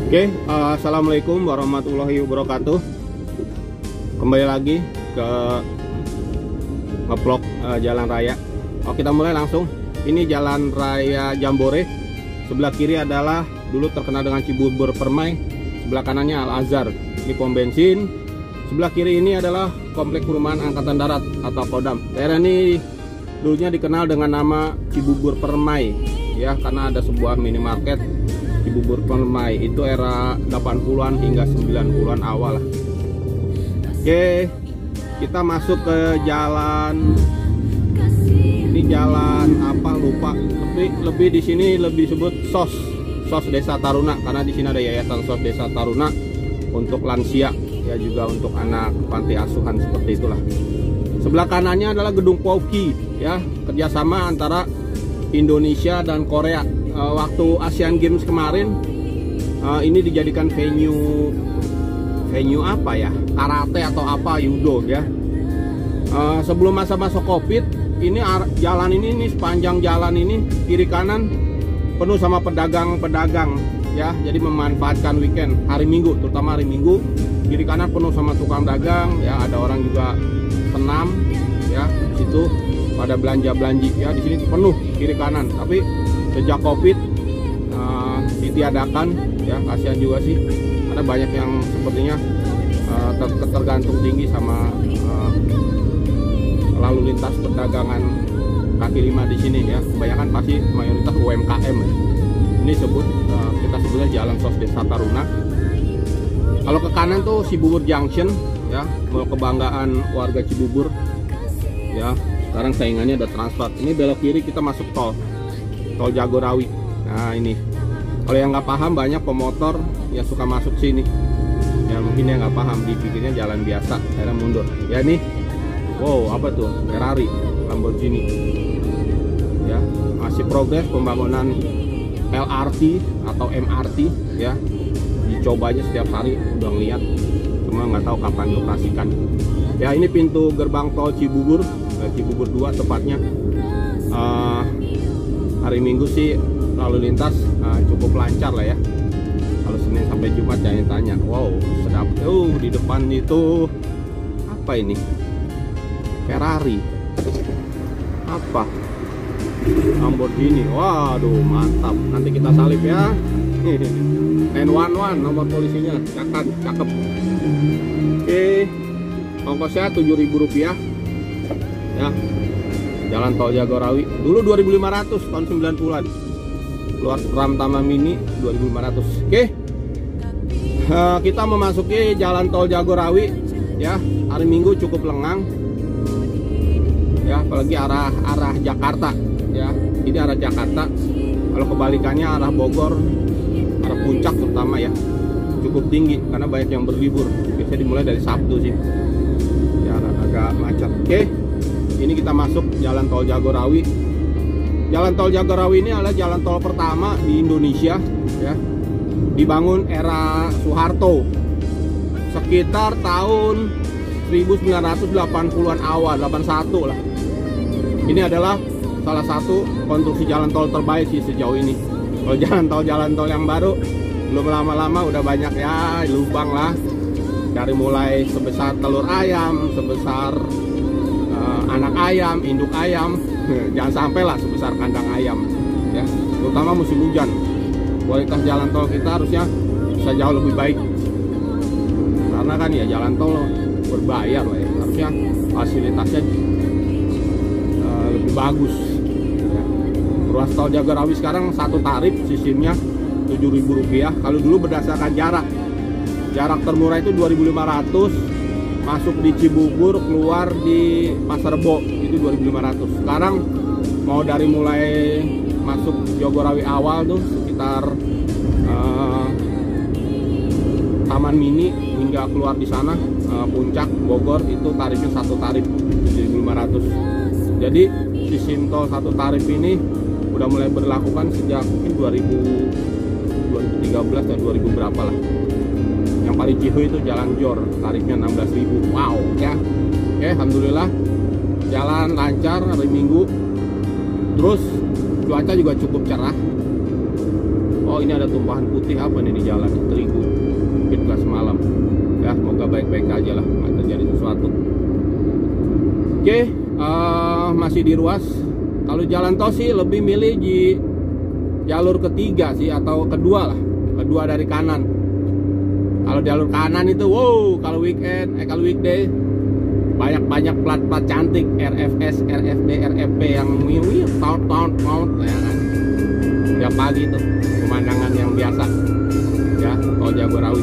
Assalamualaikum warahmatullahi wabarakatuh. Kembali lagi ke ngevlog jalan raya. Kita mulai langsung. Ini jalan raya Jambore. Sebelah kiri adalah dulu terkenal dengan Cibubur Permai. Sebelah kanannya Al Azhar. Ini pom bensin. Sebelah kiri ini adalah komplek perumahan Angkatan Darat atau Kodam. Daerah ini dulunya dikenal dengan nama Cibubur Permai, ya, karena ada sebuah minimarket Cibubur Permai. Itu era 80-an hingga 90-an awal. Oke, kita masuk ke jalan. Ini jalan apa lupa. Lebih di sini lebih disebut SOS Desa Taruna, karena di sini ada yayasan SOS Desa Taruna untuk lansia, ya, juga untuk anak panti asuhan, seperti itulah. Sebelah kanannya adalah gedung Poki, ya, kerjasama antara Indonesia dan Korea. Waktu Asian Games kemarin ini dijadikan venue apa ya, karate atau apa, judo, ya. Sebelum masa-masa Covid, ini jalan ini sepanjang jalan ini kiri kanan penuh sama pedagang-pedagang, ya. Jadi memanfaatkan weekend, hari Minggu, terutama hari Minggu, kiri kanan penuh sama tukang dagang, ya. Ada orang juga senam, ya, di situ pada belanja-belanji, ya. Di sini penuh kiri kanan. Tapi sejak Covid ditiadakan, ya, kasihan juga sih, karena banyak yang sepertinya tergantung tinggi sama lalu lintas perdagangan kaki lima di sini, ya. Kebanyakan pasti mayoritas UMKM, ya. Ini kita sebutnya Jalan SOS Desa Taruna. Kalau ke kanan tuh Cibubur Junction, ya, mall kebanggaan warga Cibubur, ya. Sekarang saingannya ada Transmart. Ini belok kiri kita masuk tol Jagorawi. Nah, ini kalau yang nggak paham, banyak pemotor yang suka masuk sini, ya, mungkin yang nggak paham dipikirnya jalan biasa, akhirnya mundur, ya. Nih, wow, apa tuh, Ferrari, Lamborghini, ya. Masih progres pembangunan LRT atau MRT, ya. Dicoba aja setiap hari, udah ngeliat, cuma nggak tahu kapan dioperasikan. Ya, ini pintu gerbang tol Cibubur 2 tepatnya. Hari Minggu sih lalu lintas cukup lancar lah, ya. Kalau Senin sampai Jumat jangan tanya. Wow, sedap. Di depan itu apa ini? Ferrari. Apa? Lamborghini. Waduh, mantap. Nanti kita salip, ya. 911 nomor polisinya. Cakep. Oke. Ongkosnya Rp7.000, ya. Jalan tol Jagorawi. Dulu 2.500 tahun 90-an. Keluar Ram Tama Mini 2.500. Oke. Kita memasuki jalan tol Jagorawi, ya. Hari Minggu cukup lengang, ya, apalagi arah Jakarta, ya. Ini arah Jakarta. Kalau kebalikannya arah Bogor, arah Puncak terutama, ya, cukup tinggi karena banyak yang berlibur. Biasanya dimulai dari Sabtu sih, ya, agak macet. Oke. Ini kita masuk jalan tol Jagorawi. Jalan tol Jagorawi ini adalah jalan tol pertama di Indonesia, ya. Dibangun era Soeharto sekitar tahun 1980-an awal, 81 lah. Ini adalah salah satu konstruksi jalan tol terbaik sih sejauh ini. Kalau jalan tol yang baru belum lama-lama udah banyak, ya, lubang lah. Dari mulai sebesar telur ayam, sebesar anak ayam, induk ayam, jangan sampai lah sebesar kandang ayam, ya. Terutama musim hujan, kualitas jalan tol kita harusnya bisa jauh lebih baik, karena kan, ya, jalan tol berbayar lah, ya. Harusnya fasilitasnya lebih bagus, ya. Ruas tol Jagorawi sekarang satu tarif, sistemnya Rp7.000. Kalau dulu berdasarkan jarak termurah itu 2.500. Masuk di Cibubur, keluar di Pasar Rebo itu 2.500. Sekarang mau dari mulai masuk Jagorawi awal tuh sekitar Taman Mini hingga keluar di sana Puncak Bogor, itu tarifnya satu tarif 7.500. Jadi sistem tol satu tarif ini udah mulai berlakukan sejak mungkin 2013 atau 2000 berapa lah. Yang paling cihu itu Jalan Jor, tarifnya 16.000. Wow, ya. Oke, alhamdulillah jalan lancar hari Minggu. Terus cuaca juga cukup cerah. Oh, ini ada tumpahan putih apa nih di jalan? Terigu. Mungkin gas malam. Ya, semoga baik-baik aja lah, nggak terjadi sesuatu. Oke, masih di ruas. Kalau jalan tol sih lebih milih di jalur ketiga sih, atau kedua lah, kedua dari kanan. Kalau jalur kanan itu, wow, kalau weekend, kalau weekday banyak plat-plat cantik, RFS, RFD, RFP yang tahun ya kan. Tiap pagi tuh pemandangan yang biasa, ya, tol Jagorawi.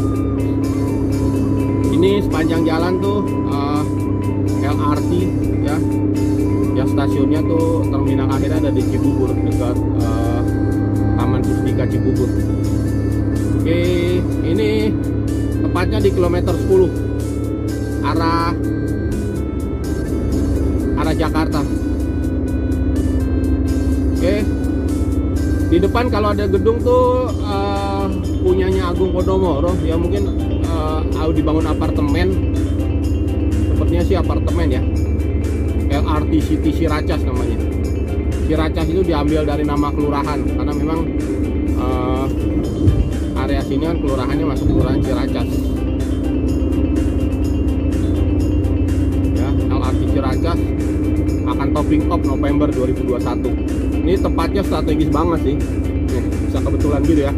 Ini sepanjang jalan tuh LRT, ya. Yang stasiunnya tuh terminal akhirnya ada di Cibubur, dekat Taman Pusdika Cibubur. Oke, ini tepatnya di kilometer 10 arah Jakarta. Oke, di depan kalau ada gedung tuh punyanya Agung Podomoro, ya mungkin dibangun apartemen, sepertinya sih apartemen ya. LRT City Ciracas namanya. Ciracas itu diambil dari nama kelurahan, karena memang area sini kan kelurahannya masuk kelurahan Ciracas. Ya, LRT Ciracas akan topping up November 2021. Ini tempatnya strategis banget sih. Nih, bisa kebetulan gitu ya.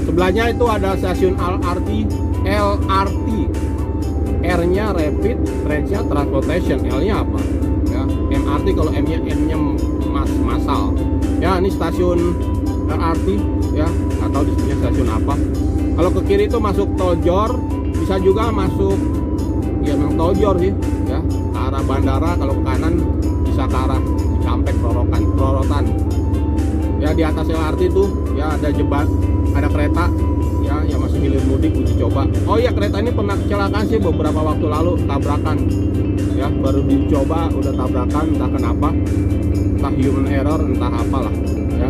Sebelahnya itu ada stasiun LRT. R-nya Rapid Transit Transportation, L-nya apa? Ya, MRT kalau M-nya massal. Ya, ini stasiun LRT ya, atau disebutnya stasiun apa. Kalau ke kiri itu masuk tol Jor, bisa juga masuk ya memang tol Jor sih, ya, ke arah bandara. Kalau ke kanan bisa ke arah Cikampek, Rorotan. Ya, di atas LRT itu ya ada ada kereta ya yang masih hilir mudik uji coba. Oh ya, kereta ini pernah kecelakaan sih beberapa waktu lalu, tabrakan. Ya, baru dicoba udah tabrakan, entah kenapa, entah human error, entah apalah ya.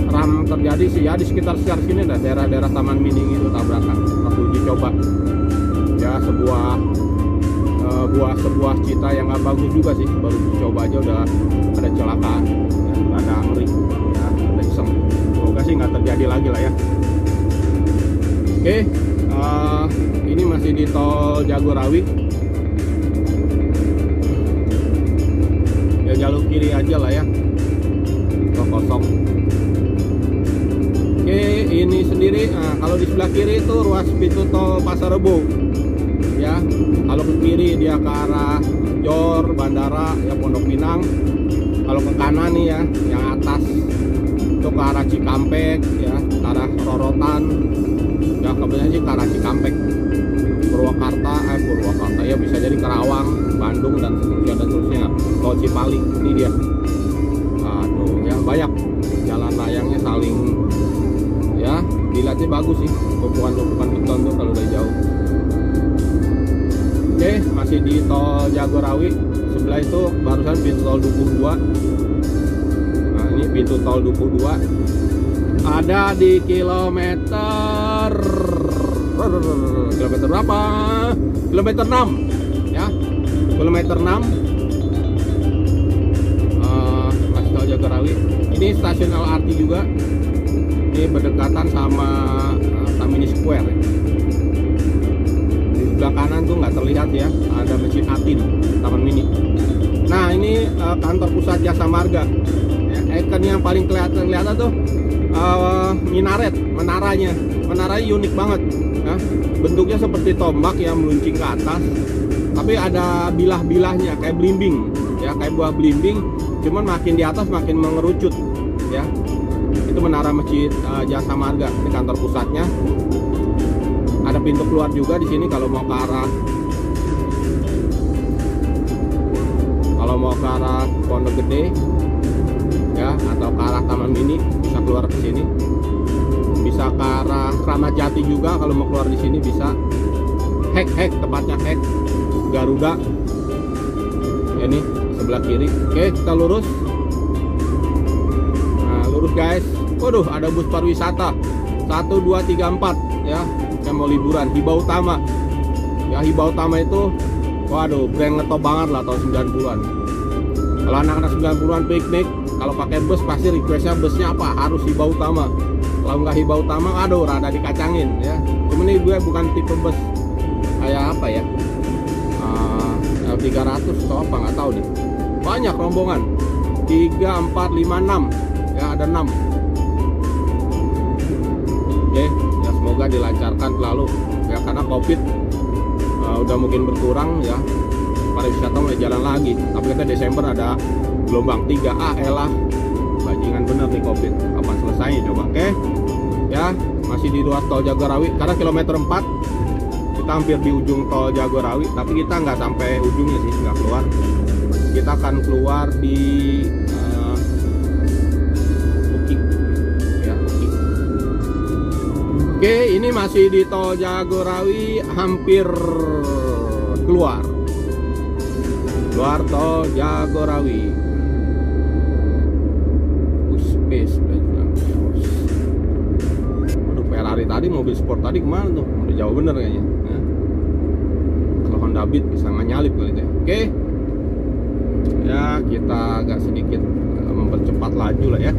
Ram terjadi sih ya di sekitar sini, ada daerah-daerah Taman Mini itu tabrakan waktu uji coba. Ya, sebuah cita yang gak bagus juga sih, baru dicoba aja udah ada kecelakaan ya, ada ngeri ya, ada iseng. Semoga sih nggak terjadi lagi lah ya. Oke, ini masih di tol Jagorawi. Ya, jalur kiri aja lah ya, tol kosong. Oke, ini sendiri. Nah, kalau di sebelah kiri itu ruas pintu tol Pasar Rebo. Ya, kalau ke kiri dia ke arah Jor, bandara, ya Pondok Pinang. Kalau ke kanan nih ya, yang atas itu ke arah Cikampek, ya, ke arah Rorotan. Ya, kebetulan sih ke arah Cikampek. Purwakarta, ya bisa jadi Karawang, Bandung dan seterusnya. Tol Cipali, ini dia. Aduh, ya banyak jalan layangnya saling, ya dilihatnya bagus sih, tumpukan beton tuh kalau dari jauh. Oke, masih di tol Jagorawi. Sebelah itu barusan pintu tol Dukuh 2. Nah, ini pintu tol Dukuh 2 ada di kilometer berapa? Kilometer 6 ya, kilometer 6. Masih tol Jagorawi. Ini stasiun LRT juga. Ini berdekatan sama Tamini Square. Di sebelah kanan tuh nggak terlihat ya, ada Masjid Atin, Taman Mini. Nah, ini kantor pusat Jasa Marga. Ya, icon yang paling kelihatan tuh menaranya unik banget ya. Bentuknya seperti tombak yang meluncing ke atas, tapi ada bilah-bilahnya kayak belimbing ya, kayak buah belimbing, cuman makin di atas makin mengerucut ya. Itu menara Masjid Jasa Marga, ini kantor pusatnya. Ada pintu keluar juga di sini kalau mau ke arah Pondok Gede ya, atau ke arah Taman Mini bisa keluar ke sini. Bisa ke arah Kramat Jati juga kalau mau keluar di sini bisa. Hek tepatnya Hek Garuda. Ini sebelah kiri. Oke, kita lurus. Nah, lurus guys. Waduh, ada bus pariwisata 1, 2, 3, 4 ya. Saya mau liburan. Hibah Utama. Ya, Hibah Utama itu waduh, brand ngetop banget lah tahun 90-an. Kalau anak-anak 90-an piknik Kalau pakai bus pasti requestnya busnya apa? Harus Hibah Utama. Kalau nggak Hibah Utama, aduh rada dikacangin ya. Cuman ini gue bukan tipe bus kayak apa ya, L300 atau apa nggak tahu nih. Banyak rombongan 3, 4, 5, 6 ya, ada 6. Oke ya, semoga dilancarkan selalu ya, karena COVID udah mungkin berkurang ya, pariwisata mulai jalan lagi. Tapi kita Desember ada gelombang 3A, elah bajingan bener nih COVID, kapan selesainya coba. Oke ya, masih di ruas tol Jagorawi karena kilometer 4 kita hampir di ujung tol Jagorawi, tapi kita nggak sampai ujungnya sih, nggak keluar. Kita akan keluar di Uki ya, Uki. Oke, ini masih di tol Jagorawi, hampir keluar tol Jagorawi. Aduh, Ferrari tadi, mobil sport tadi kemana tuh? Udah jauh bener kayaknya ya. Kalau Honda Beat bisa nyalip kali itu ya. Oke ya, kita agak sedikit mempercepat laju lah ya.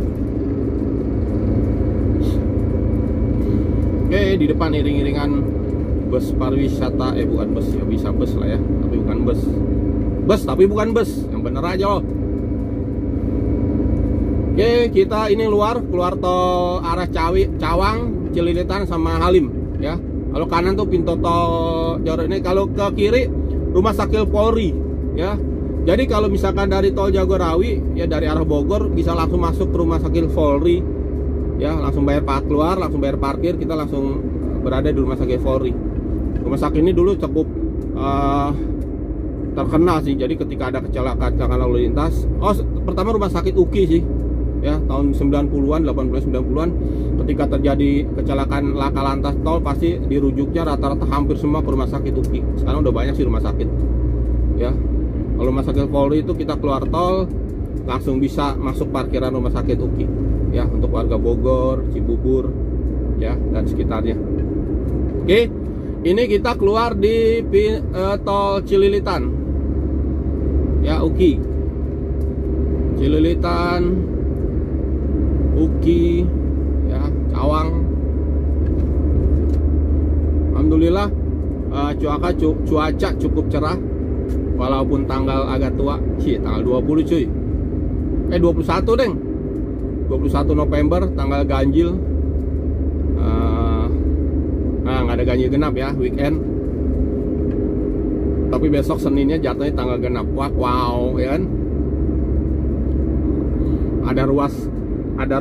Oke, di depan iring-iringan bus pariwisata, bukan bus ya, bisa bus lah ya, tapi bukan bus. Bus tapi bukan bus, yang bener aja loh. Oke, kita ini keluar tol arah Cawang, Cililitan sama Halim ya. Kalau kanan tuh pintu tol Jagorawi ini, kalau ke kiri Rumah Sakit Polri ya. Jadi kalau misalkan dari tol Jagorawi ya, dari arah Bogor bisa langsung masuk ke Rumah Sakit Polri ya, langsung bayar keluar, langsung bayar parkir, kita langsung berada di Rumah Sakit Polri. Rumah sakit ini dulu cukup terkenal sih. Jadi ketika ada kecelakaan lalu lintas, pertama Rumah Sakit UKI sih ya, tahun 90-an, 80-90-an, ketika terjadi kecelakaan laka lantas tol pasti dirujuknya rata-rata hampir semua ke Rumah Sakit UKI. Sekarang udah banyak sih rumah sakit ya. Kalau Rumah Sakit Polri itu kita keluar tol langsung bisa masuk parkiran Rumah Sakit UKI ya, untuk warga Bogor, Cibubur ya dan sekitarnya. Oke, ini kita keluar di tol Cililitan ya, UKI Cililitan, UKI ya, Cawang. Alhamdulillah cuaca cukup cerah walaupun tanggal agak tua sih, tanggal 20 cuy, 21 deng, 21 November tanggal ganjil. Nah, nggak ada ganjil genap ya, weekend. Tapi besok Seninnya jatuhnya tanggal genap. Wow ya kan, ada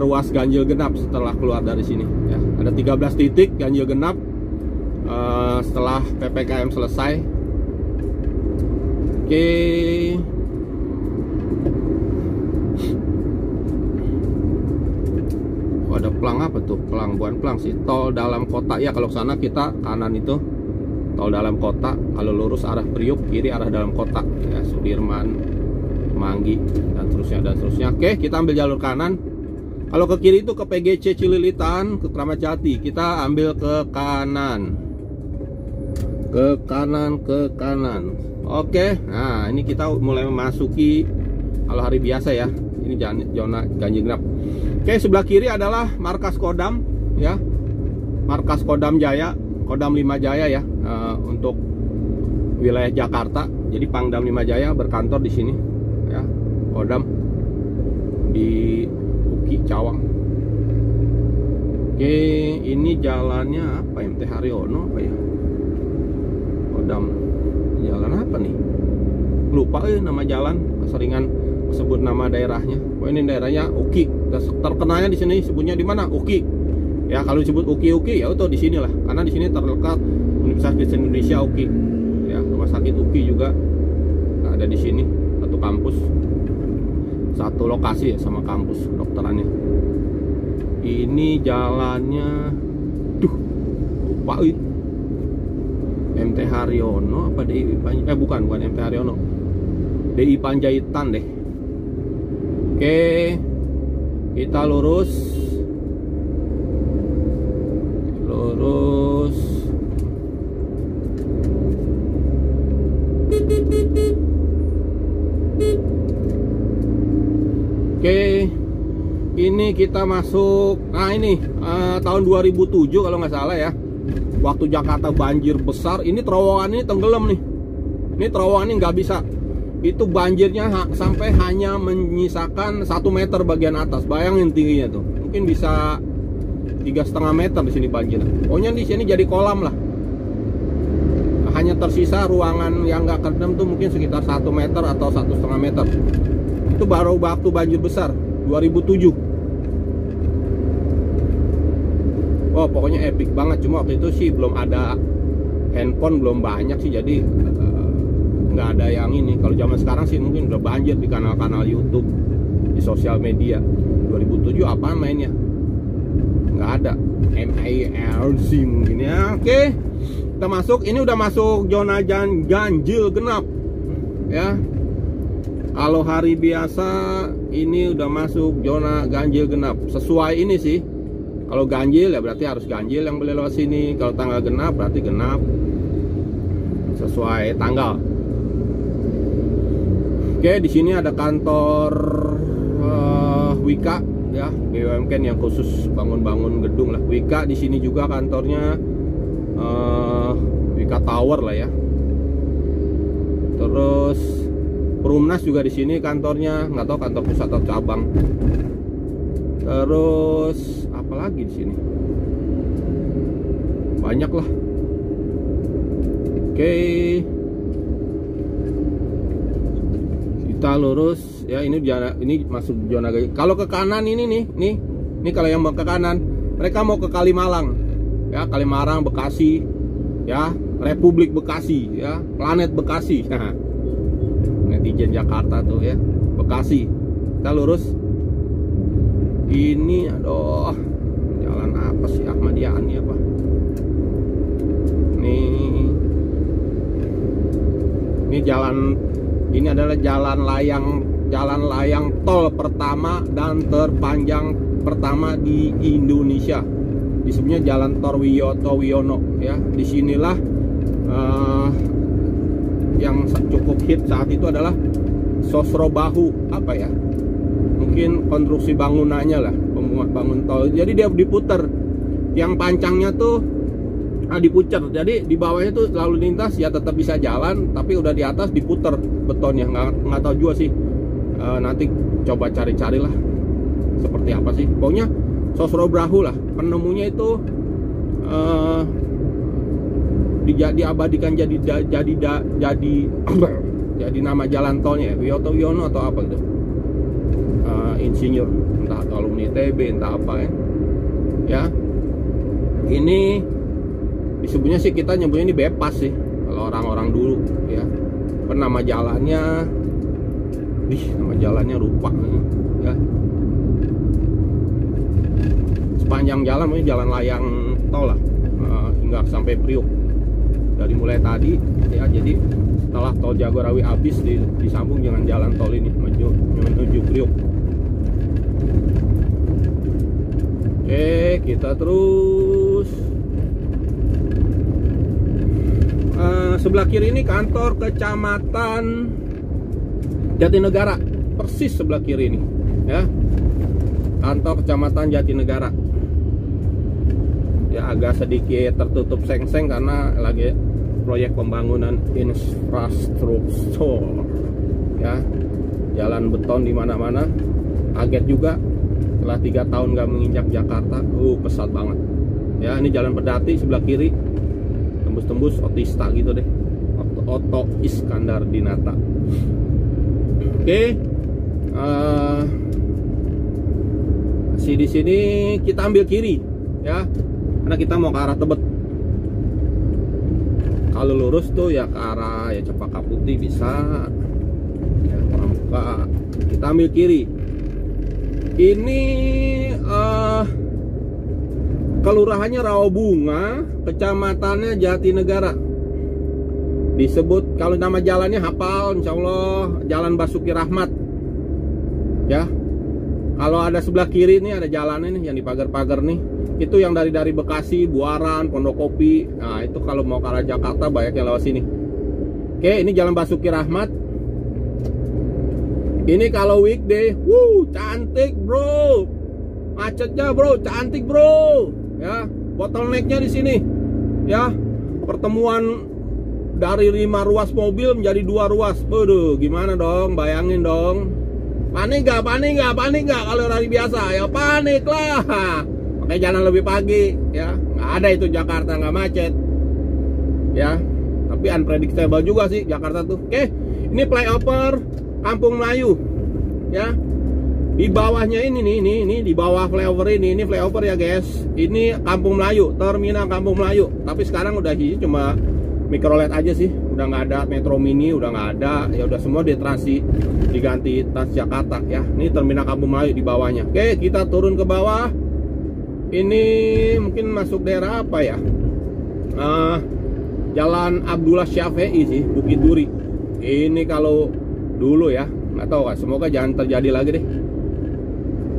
ruas ganjil genap setelah keluar dari sini ya. Ada 13 titik ganjil genap setelah PPKM selesai. Oke. Ada pelang apa tuh? Pelang, bukan pelang sih, tol dalam kota ya. Kalau sana kita kanan itu tol dalam kota, kalau lurus arah Priuk, kiri arah dalam kota ya, Sudirman, Manggi dan seterusnya. Oke, kita ambil jalur kanan. Kalau ke kiri itu ke PGC Cililitan, ke Kramat Jati. Kita ambil ke kanan. Ke kanan. Oke, nah ini kita mulai memasuki, kalau hari biasa ya, ini zona ganjil genap. Oke, sebelah kiri adalah markas Kodam ya, markas Kodam Jaya, Kodam 5 Jaya ya, untuk wilayah Jakarta. Jadi Pangdam 5 Jaya berkantor di sini ya, Kodam di UKI Cawang. Oke, ini jalannya apa? MT Haryono apa ya? Kodam, jalan apa nih? Lupa nama jalan, keseringan sebut nama daerahnya. Oh, ini daerahnya UKI. Terkenalnya di sini sebutnya di mana? UKI. Ya, kalau disebut UKI ya itu di sinilah. Karena di sini terletak Universitas Kristen Indonesia UKI. Ya, rumah sakit UKI juga ada di sini, satu kampus. Satu lokasi ya sama kampus dokterannya. Ini jalannya lupa MT Haryono apa DI Panjaitan? Bukan MT Haryono. DI Panjaitan deh. Oke, kita lurus. Oke, ini kita masuk. Nah ini tahun 2007 kalau nggak salah ya. Waktu Jakarta banjir besar, ini terowongan ini tenggelam nih. Ini terowongan ini nggak bisa. Itu banjirnya sampai hanya menyisakan 1 meter bagian atas. Bayangin tingginya tuh. Mungkin bisa 3,5 meter di sini banjir. Pokoknya di sini jadi kolam lah. Hanya tersisa ruangan yang nggak kerendam tuh mungkin sekitar 1 meter atau 1,5 meter. Itu baru waktu banjir besar 2007. Oh pokoknya epic banget. Cuma waktu itu sih belum ada handphone, belum banyak sih, jadi nggak ada yang ini. Kalau zaman sekarang sih mungkin udah banjir di kanal-kanal YouTube, di sosial media. 2007 apaan mainnya? Nggak ada. MIRC mungkin ya. Oke, kita masuk. Ini udah masuk zona ganjil genap ya. Kalau hari biasa ini udah masuk zona ganjil genap. Sesuai ini sih. Kalau ganjil ya berarti harus ganjil yang boleh lewat sini. Kalau tanggal genap berarti genap. Sesuai tanggal. Oke, di sini ada kantor Wika ya, BUMN yang khusus bangun-bangun gedung lah. Wika di sini juga kantornya, Wika Tower lah ya. Terus Perumnas juga di sini kantornya, nggak tahu kantor pusat atau cabang. Terus apa lagi di sini? Banyak lah. Oke, kita lurus ya. Ini masuk zona ganjil. Kalau ke kanan ini nih kalau yang mau ke kanan, mereka mau ke Kalimalang ya, Kalimalang, Bekasi ya, Republik Bekasi ya, Planet Bekasi. Netizen Jakarta tuh ya, Bekasi. Kita lurus. Ini aduh, jalan apa sih, Ahmadiyah ini apa? Ini jalan, ini adalah jalan layang tol pertama dan terpanjang pertama di Indonesia. Disebutnya Jalan Tol Wiyoto Wiono ya. Disinilah yang cukup hit saat itu adalah Sosrobahu, apa ya? Mungkin konstruksi bangunannya lah, bangun tol. Jadi dia diputer, yang pancangnya tuh diputer. Jadi di bawahnya tuh lalu lintas ya tetap bisa jalan, tapi udah di atas diputer betonnya. Nggak tahu juga sih. Nanti coba cari-cari lah seperti apa sih. Pokoknya Sosrobahu lah, penemunya itu diabadikan jadi nama jalan tolnya ya, Wiyoto Wiono atau apa gitu. Insinyur, entah alumni ITB, entah apa ya. Ini disebutnya sih, kita nyebutnya ini bypass sih kalau orang-orang dulu ya. Nama jalannya, nama jalannya lupa ya. Sepanjang jalan mungkin jalan layang tol lah, hingga sampai Priuk. Dari mulai tadi ya, jadi setelah tol Jagorawi habis disambung dengan jalan tol ini menuju Priuk. Oke, kita terus. Sebelah kiri ini kantor kecamatan Jatinegara, persis sebelah kiri ini ya, kantor kecamatan Jatinegara ya. Agak sedikit tertutup seng-seng karena lagi proyek pembangunan infrastruktur ya, jalan beton di mana-mana. Kaget juga setelah 3 tahun nggak menginjak Jakarta, pesat banget ya. Ini jalan Pedati sebelah kiri, tembus-tembus Otista gitu deh, Oto Iskandar Dinata. Oke, di sini kita ambil kiri ya, karena kita mau ke arah Tebet. Kalau lurus tuh ya ke arah ya Cempaka Putih bisa ya, Pramuka. Kita ambil kiri. Ini kelurahannya Rawabunga, kecamatannya Jatinegara. Disebut, kalau nama jalannya hafal insya Allah, Jalan Basuki Rahmat ya. Kalau ada sebelah kiri nih ada jalannya nih yang dipagar-pagar nih, itu yang dari Bekasi, Buaran, Pondokopi. Nah itu kalau mau ke arah Jakarta banyak yang lewat sini. Oke, ini Jalan Basuki Rahmat. Ini kalau weekday, cantik bro. Macetnya bro, cantik bro. Ya, bottlenecknya di sini. Ya, pertemuan dari 5 ruas mobil menjadi 2 ruas. Waduh, gimana dong? Bayangin dong. Panik gak kalau hari biasa? Ya panik lah. Makanya jalan lebih pagi. Ya, nggak ada itu Jakarta nggak macet. Ya, tapi unpredictable juga sih Jakarta tuh. Oke, ini flyover Kampung Melayu. Ya, di bawahnya ini nih, di bawah flyover ini flyover ya guys. Ini Kampung Melayu, terminal Kampung Melayu. Tapi sekarang udah cuma Mikrolet aja sih, udah nggak ada Metro Mini, udah nggak ada. Ya udah semua diganti Transjakarta ya. Ini terminal Kampung Melayu di bawahnya. Oke, kita turun ke bawah. Ini mungkin masuk daerah apa ya? Jalan Abdullah Syafi'i sih, Bukit Duri. Ini kalau dulu ya, nggak tahu kan, semoga jangan terjadi lagi deh.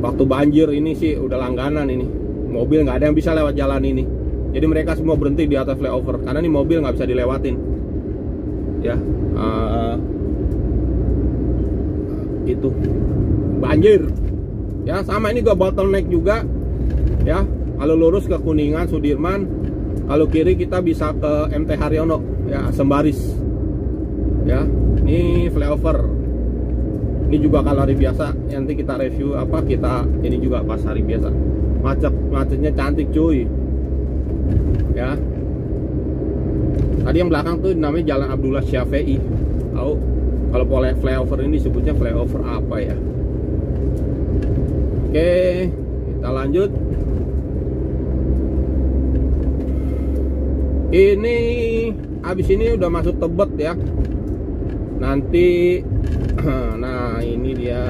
Waktu banjir ini sih udah langganan ini, mobil nggak ada yang bisa lewat jalan ini. Jadi mereka semua berhenti di atas flyover karena ini mobil nggak bisa dilewatin. Ya, itu banjir. Ya sama ini gua bottleneck juga. Ya, kalau lurus ke Kuningan, Sudirman, kalau kiri kita bisa ke MT Haryono, ya Sembaris. Ya, ini flyover. Ini juga kalau hari biasa, nanti kita review ini juga pas hari biasa. Macetnya cantik cuy. Ya. Tadi yang belakang tuh namanya Jalan Abdullah Syafi'i. Tahu kalau flyover ini disebutnya flyover apa ya? Oke, kita lanjut. Ini habis ini udah masuk Tebet ya. Nanti nah ini dia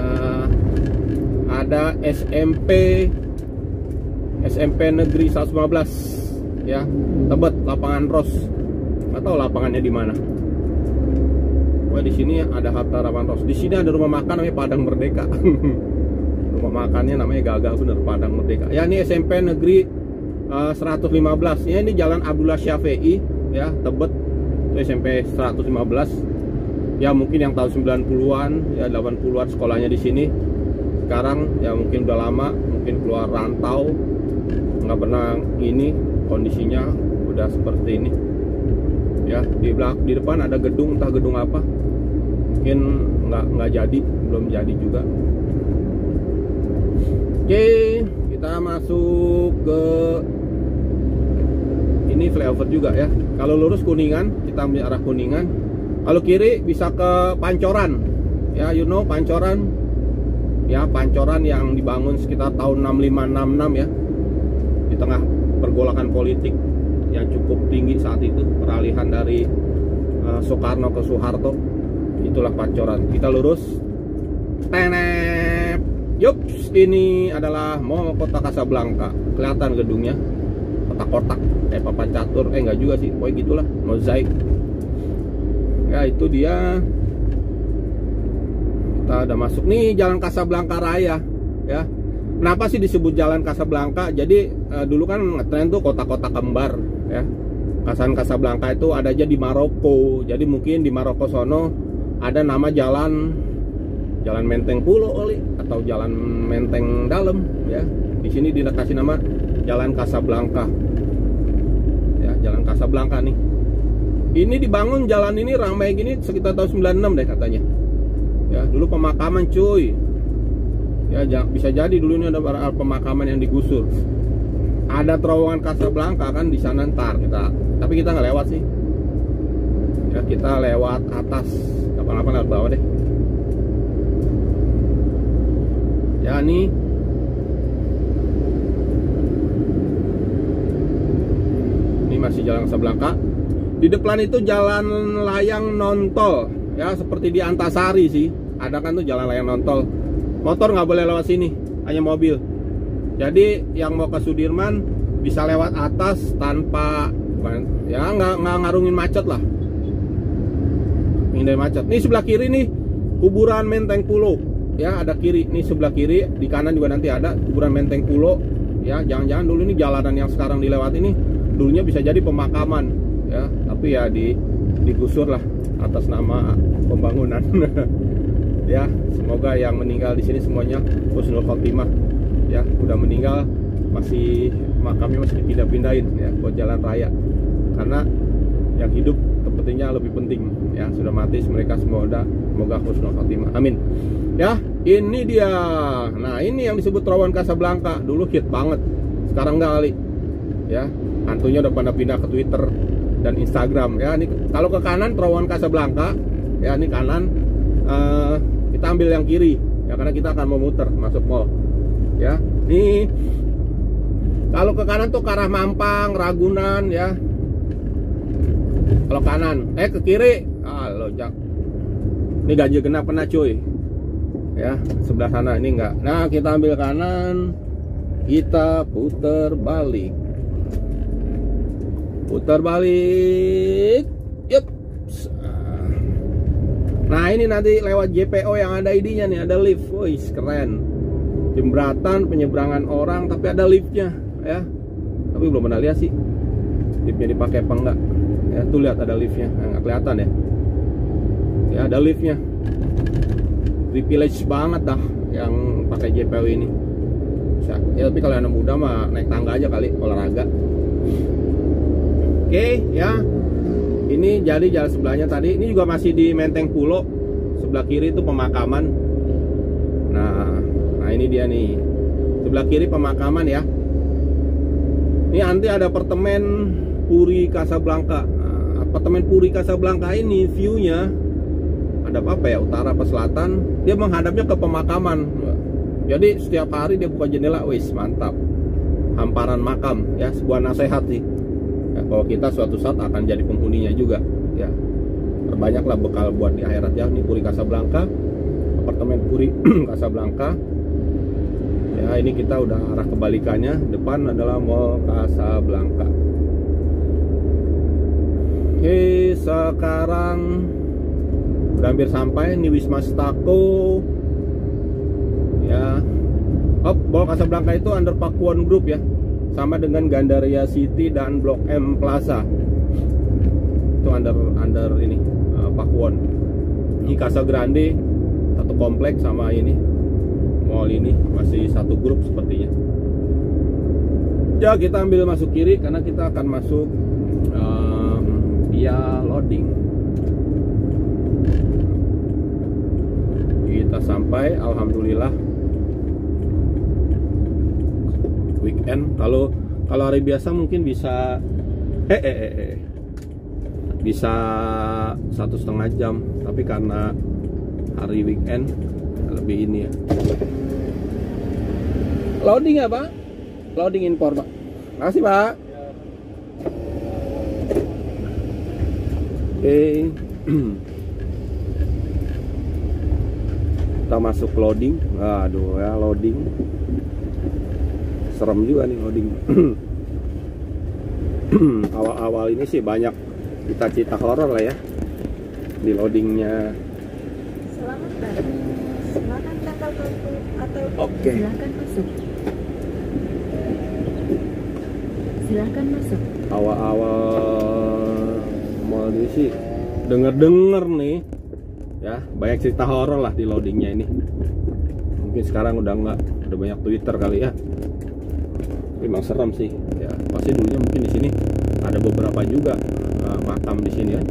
ada SMP Negeri 115 ya, Tebet, lapangan Ros. Atau lapangannya di mana? Wah, di sini ada Hatta Lapangan Ros. Di sini ada rumah makan namanya Padang Merdeka. Rumah makannya namanya gagah bener, Padang Merdeka. Ya, ini SMP Negeri 115. Ya, ini Jalan Abdullah Syafi'i ya, Tebet. Itu SMP 115. Ya, mungkin yang tahun 90-an, ya 80-an sekolahnya di sini. Sekarang ya mungkin udah lama, mungkin keluar rantau, nggak pernah ini kondisinya udah seperti ini. Ya, di depan ada gedung, entah gedung apa. Mungkin nggak jadi, belum jadi juga. Oke, kita masuk ke ini flyover juga ya. Kalau lurus Kuningan, kita ambil arah Kuningan. Kalau kiri bisa ke Pancoran. Ya, Pancoran. Ya, Pancoran yang dibangun sekitar tahun 65-66 ya. Di tengah pergolakan politik yang cukup tinggi saat itu, peralihan dari Soekarno ke Soeharto. Itulah Pancoran. Kita lurus. Tenep. Yups, ini adalah Kota Kasablanka. Kelihatan gedungnya. Kotak-kotak kayak papan catur. Enggak juga sih, pokoknya gitulah, mozaik. Ya, itu dia. Kita udah masuk nih Jalan Kasablanka Raya ya. Kenapa sih disebut Jalan Kasablanka? Jadi dulu kan ngetren tuh kota-kota kembar ya. Kasablanka itu ada aja di Maroko. Jadi mungkin di Maroko sono ada nama jalan Menteng Pulo kali, atau Jalan Menteng Dalam ya. Di sini dikasih nama Jalan Kasablanka. Ya, Jalan Kasablanka nih. Ini dibangun jalan ini ramai gini sekitar tahun 96 deh katanya. Ya, dulu pemakaman cuy. Ya, bisa jadi dulu ini ada pemakaman yang digusur. Ada terowongan Kasablanka kan di sana ntar tapi kita nggak lewat sih. Ya, kita lewat atas, kapan-kapan lewat bawah deh. Ya, nih. Ini masih Jalan Kasablanka. Di depan itu jalan layang nontol ya, seperti di Antasari sih. Ada kan tuh jalan layang nontol. Motor nggak boleh lewat sini, hanya mobil. Jadi yang mau ke Sudirman bisa lewat atas tanpa ya nggak ngarungin macet lah. Hindari macet. Nih sebelah kiri nih kuburan Menteng Pulo. Ya, ada kiri. Nih sebelah kiri, di kanan juga nanti ada kuburan Menteng Pulo. Ya, jangan-jangan dulu ini jalanan yang sekarang dilewat ini dulunya bisa jadi pemakaman. Ya, tapi ya digusur lah atas nama pembangunan. Ya, semoga yang meninggal di sini semuanya husnul khotimah. Ya, udah meninggal masih makamnya masih dipindah-pindahin ya buat jalan raya. Karena yang hidup sepertinya lebih penting ya, sudah mati mereka semoga husnul khotimah. Amin. Ya, ini dia. Nah, ini yang disebut terowongan Casablanca. Dulu hit banget. Sekarang enggak kali. Ya, hantunya udah pada pindah ke Twitter dan Instagram ya. Ini kalau ke kanan terowongan Casablanca, ya ini kanan. Kita ambil yang kiri ya karena kita akan memutar masuk mall. Ya, nih kalau ke kanan tuh ke arah Mampang, Ragunan ya. Kalau kanan, ke kiri, halo Jak. Ini ganjil genap kena cuy. Ya, sebelah sana ini enggak. Nah, kita ambil kanan, kita putar balik. Putar balik. Yup. Nah, ini nanti lewat JPO yang ada ID-nya nih, ada lift. Wih, keren. Jembatan penyeberangan orang tapi ada liftnya ya. Tapi belum pernah lihat sih liftnya dipakai apa enggak. Ya, tuh lihat ada liftnya. Nggak kelihatan ya. Ya, ada liftnya. Privilege banget dah yang pakai JPO ini. Ya, tapi kalau anak muda mah naik tangga aja kali, olahraga. Oke, ya. Ini jadi jalan sebelahnya tadi. Ini juga masih di Menteng Pulo. Sebelah kiri itu pemakaman. Nah ini dia nih. Sebelah kiri pemakaman ya. Ini nanti ada apartemen Puri Casablanca. Nah, apartemen Puri Casablanca ini view-nya ada apa ya, utara apa selatan, dia menghadapnya ke pemakaman. Jadi setiap hari dia buka jendela, wis mantap. Hamparan makam ya, sebuah nasihat sih. Ya, kalau kita suatu saat akan jadi penghuninya juga ya. Terbanyaklah bekal buat di akhirat ya. Ini Puri Casablanca, apartemen Puri Casablanca. Ya, ini kita udah arah kebalikannya. Depan adalah Mall Casablanca. Oke, sekarang udah hampir sampai nih Wisma Stako ya. Mall Casablanca itu under Pakuwon Group ya, sama dengan Gandaria City dan Blok M Plaza itu under ini Pakuwon. Ini Casa Grande satu kompleks sama ini mall ini masih satu grup sepertinya. Ya, kita ambil masuk kiri karena kita akan masuk via loading. Kita sampai, alhamdulillah weekend. Kalau hari biasa mungkin bisa bisa 1,5 jam, tapi karena hari weekend lebih ini ya. Loading ya Pak? Loading impor Pak. Makasih Pak. Oke. Kita masuk loading. Aduh ya, loading serem juga nih loading. Awal-awal ini sih banyak cita-cita horor lah ya di loadingnya. Selamat pagi, silakan tanggal kartu atau silakan masuk. Silakan masuk. Awal-awal mau ini sih denger nih ya, banyak cerita horor lah di loadingnya ini. Mungkin sekarang udah enggak, udah banyak Twitter kali ya. Memang serem sih ya, pasti dulunya mungkin di sini ada beberapa juga makam di sini ya.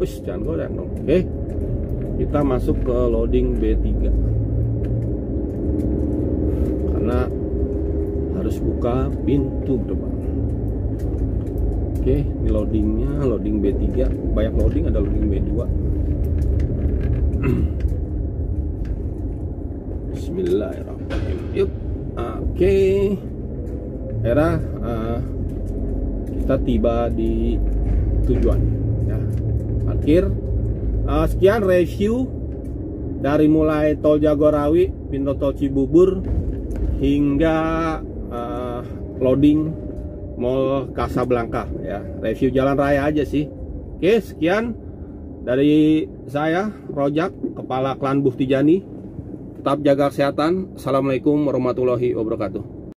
Jangan goyang dong. Oke, kita masuk ke loading B3 karena harus buka pintu depan. Oke, ini loadingnya, loading B3. Banyak loading, ada loading B2. Bismillahirrahmanirrahim. Yuk. Oke. Era kita tiba di tujuan ya. Parkir. Sekian review dari mulai Tol Jagorawi, pintu tol Cibubur hingga loading Mall Casablanca ya. Review jalan raya aja sih. Oke, sekian dari saya Rojak, Kepala Klan Buftijani. Tetap jaga kesehatan. Assalamualaikum warahmatullahi wabarakatuh.